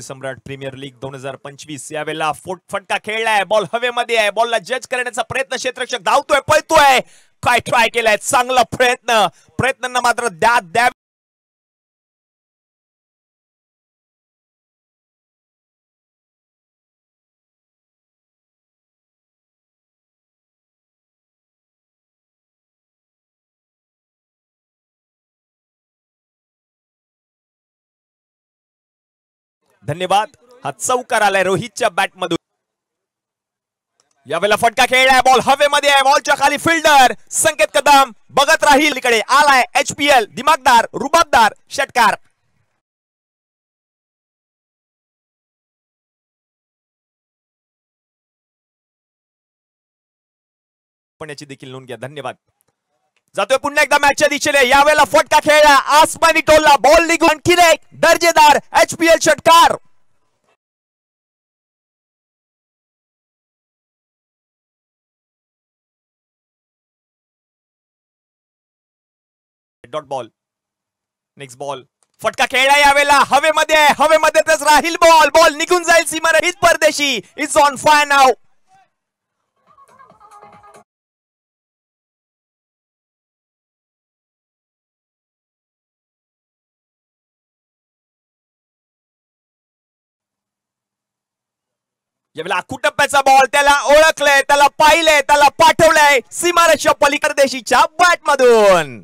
सम्राट premier league 2025 यावेळेला फटका खेळलाय, बॉल हवेमध्ये आहे, बॉलला जज करण्याचा प्रयत्न क्षेत्ररक्षक धावतोय, पळतोय, काय ट्राय केलाय, चांगला प्रयत्नांना मात्र द्या धन्यवाद. हा चौकार आलाय रोहितच्या बॅट मधून. यावेळेला फटका खेळलाय, बॉल हवेमध्ये आहे, बॉलच्या खाली फिल्डर संकेत कदम बघत राहील. इकडे आलाय HPL दिमागदार रुबाबदार षटकार. पण याची देखील नोंद घ्या. धन्यवाद. जातोय पुन्हा एकदा मॅचच्या दिशेने. यावेळेला फटका खेळला, आसमानी टोलला, बॉल निघून आणखी एक दर्जेदार HPL षटकार. Dot ball. Next ball. फटका खेळला, यावेळेला हवेमध्येच राहील बॉल निघून जाईल सीमारहित. परदेशी इज ऑन फायर नाउ. यावेळेला कुटप्प्याचा बॉल, त्याला ओळखलंय, त्याला पाहिलंय, त्याला पाठवलंय सीमारेषा पलीकडे देशीच्या बॅट मधून.